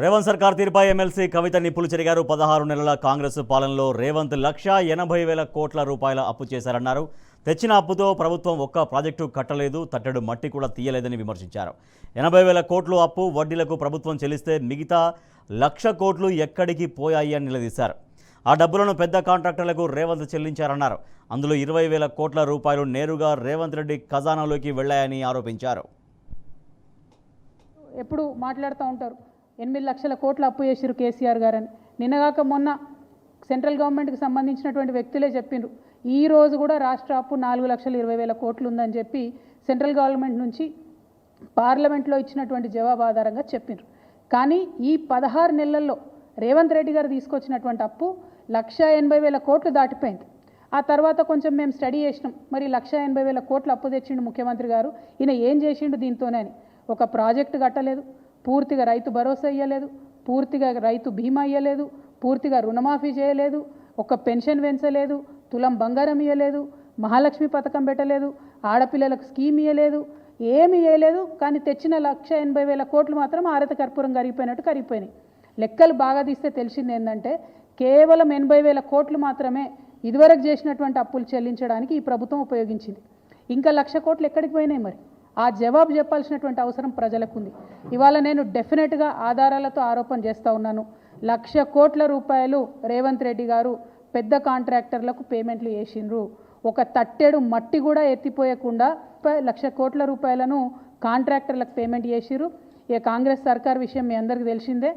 రేవంత్ సర్కార్ తీరుపై ఎమ్మెల్సీ కవిత నిప్పులు చెరిగారు. 16 నెలల కాంగ్రెస్ పాలనలో రేవంత్ 1,80,000 కోట్ల రూపాయల అప్పు చేశారన్నారు. తెచ్చిన అప్పుతో ప్రభుత్వం ఒక్క ప్రాజెక్టు కట్టలేదు, తట్టెడు మట్టి కూడా తీయలేదని విమర్శించారు. 80,000 కోట్లు అప్పు వడ్డీలకు ప్రభుత్వం చెల్లిస్తే మిగతా 1,00,000 కోట్లు ఎక్కడికి పోయాయి అని నిలదీశారు. ఆ డబ్బులను పెద్ద కాంట్రాక్టర్లకు రేవంత్ చెల్లించారన్నారు. అందులో 20,000 కోట్ల రూపాయలు నేరుగా రేవంత్ రెడ్డి ఖజానాలోకి వెళ్లాయని ఆరోపించారు. ఎప్పుడు మాట్లాడుతూ ఉంటారు 8 లక్షల కోట్ల అప్పు చేసిరు కేసీఆర్ గారని. నిన్నగాక మొన్న సెంట్రల్ గవర్నమెంట్కి సంబంధించినటువంటి వ్యక్తులే చెప్పిండ్రు ఈ రోజు కూడా రాష్ట్ర అప్పు 4,20,000 కోట్లు ఉందని చెప్పి సెంట్రల్ గవర్నమెంట్ నుంచి పార్లమెంట్లో ఇచ్చినటువంటి జవాబు ఆధారంగా చెప్పిండ్రు. కానీ ఈ 16 నెలల్లో రేవంత్ రెడ్డి గారు తీసుకొచ్చినటువంటి అప్పు 1,80,000 కోట్లు దాటిపోయింది. ఆ తర్వాత కొంచెం మేము స్టడీ చేసినాం, మరి 1,80,000 కోట్లు అప్పు తెచ్చిండు ముఖ్యమంత్రి గారు, ఈయన ఏం చేసిండు దీంతోనే అని. ఒక ప్రాజెక్టు కట్టలేదు, పూర్తిగా రైతు భరోసా ఇవ్వలేదు, పూర్తిగా రైతు బీమా ఇవ్వలేదు, పూర్తిగా రుణమాఫీ చేయలేదు, ఒక పెన్షన్ పెంచలేదు, తులం బంగారం ఇవ్వలేదు, మహాలక్ష్మి పథకం పెట్టలేదు, ఆడపిల్లలకు స్కీమ్ ఇవ్వలేదు, ఏమి ఇవ్వలేదు. కానీ తెచ్చిన 1,80,000 కోట్లు మాత్రం ఆరత కర్పూరం కరిగిపోయినట్టు కరిగిపోయినాయి. లెక్కలు బాగా తీస్తే తెలిసింది ఏంటంటే కేవలం 80,000 కోట్లు మాత్రమే ఇదివరకు చేసినటువంటి అప్పులు చెల్లించడానికి ఈ ప్రభుత్వం ఉపయోగించింది. ఇంకా 1,00,000 కోట్లు ఎక్కడికి పోయినాయి? మరి ఆ జవాబు చెప్పాల్సినటువంటి అవసరం ప్రజలకు ఉంది. ఇవాళ నేను డెఫినెట్గా ఆధారాలతో ఆరోపణ చేస్తూ ఉన్నాను. 1,00,000 కోట్ల రూపాయలు రేవంత్ రెడ్డి గారు పెద్ద కాంట్రాక్టర్లకు పేమెంట్లు చేసిండ్రు. ఒక తట్టెడు మట్టి కూడా ఎత్తిపోయకుండా 1,00,000 కోట్ల రూపాయలను కాంట్రాక్టర్లకు పేమెంట్ చేసిర్రు. ఇక కాంగ్రెస్ సర్కార్ విషయం మీ అందరికీ తెలిసిందే.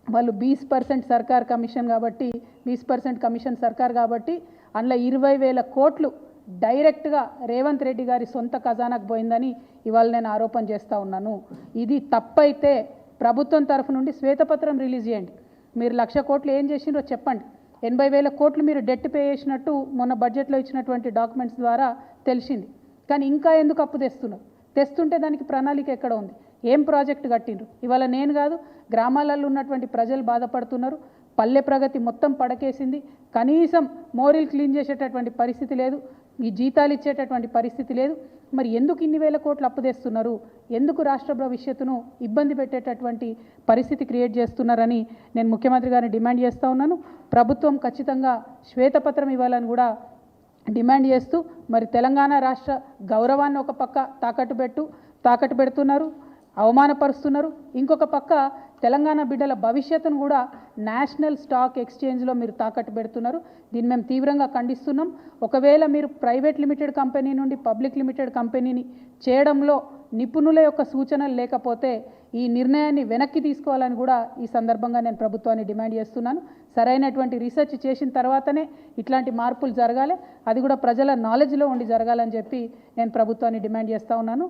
వాళ్ళు 20% సర్కార్ కమిషన్ కాబట్టి 20% కమిషన్ సర్కార్ కాబట్టి అందులో 20,000 కోట్లు డైరెక్ట్గా రేవంత్ రెడ్డి గారి సొంత ఖజానాకు పోయిందని ఇవాళ నేను ఆరోపణ చేస్తూ ఉన్నాను. ఇది తప్పైతే ప్రభుత్వం తరఫు నుండి శ్వేతపత్రం రిలీజ్ చేయండి. మీరు 1,00,000 కోట్లు ఏం చేసిండ్రో చెప్పండి. 80,000 కోట్లు మీరు డెట్ పే చేసినట్టు మొన్న బడ్జెట్లో ఇచ్చినటువంటి డాక్యుమెంట్స్ ద్వారా తెలిసింది. కానీ ఇంకా ఎందుకు అప్పు తెస్తున్నారు? తెస్తుంటే దానికి ప్రణాళిక ఎక్కడ ఉంది? ఏం ప్రాజెక్టు కట్టిండ్రు? ఇవాళ నేను కాదు, గ్రామాలలో ఉన్నటువంటి ప్రజలు బాధపడుతున్నారు. పల్లె ప్రగతి మొత్తం పడకేసింది. కనీసం మోరీలు క్లీన్ చేసేటటువంటి పరిస్థితి లేదు, ఈ జీతాలు ఇచ్చేటటువంటి పరిస్థితి లేదు. మరి ఎందుకు ఇన్ని వేల కోట్లు అప్పు తెస్తున్నారు? ఎందుకు రాష్ట్ర భవిష్యత్తును ఇబ్బంది పెట్టేటటువంటి పరిస్థితి క్రియేట్ చేస్తున్నారని నేను ముఖ్యమంత్రి గారిని డిమాండ్ చేస్తూ ఉన్నాను. ప్రభుత్వం ఖచ్చితంగా శ్వేతపత్రం ఇవ్వాలని కూడా డిమాండ్ చేస్తూ, మరి తెలంగాణ రాష్ట్ర గౌరవాన్ని ఒక పక్క తాకట్టు పెడుతున్నారు, అవమానపరుస్తున్నారు. ఇంకొక పక్క తెలంగాణ బిడ్డల భవిష్యత్తును కూడా నేషనల్ స్టాక్ ఎక్స్చేంజ్లో మీరు తాకట్టు పెడుతున్నారు. దీన్ని మేము తీవ్రంగా ఖండిస్తున్నాం. ఒకవేళ మీరు ప్రైవేట్ లిమిటెడ్ కంపెనీ నుండి పబ్లిక్ లిమిటెడ్ కంపెనీని చేయడంలో నిపుణుల యొక్క సూచనలు లేకపోతే ఈ నిర్ణయాన్ని వెనక్కి తీసుకోవాలని కూడా ఈ సందర్భంగా నేను ప్రభుత్వాన్ని డిమాండ్ చేస్తున్నాను. సరైనటువంటి రీసెర్చ్ చేసిన తర్వాతనే ఇట్లాంటి మార్పులు జరగాలి, అది కూడా ప్రజల నాలెడ్జ్లో ఉండి జరగాలని చెప్పి నేను ప్రభుత్వాన్ని డిమాండ్ చేస్తూ ఉన్నాను.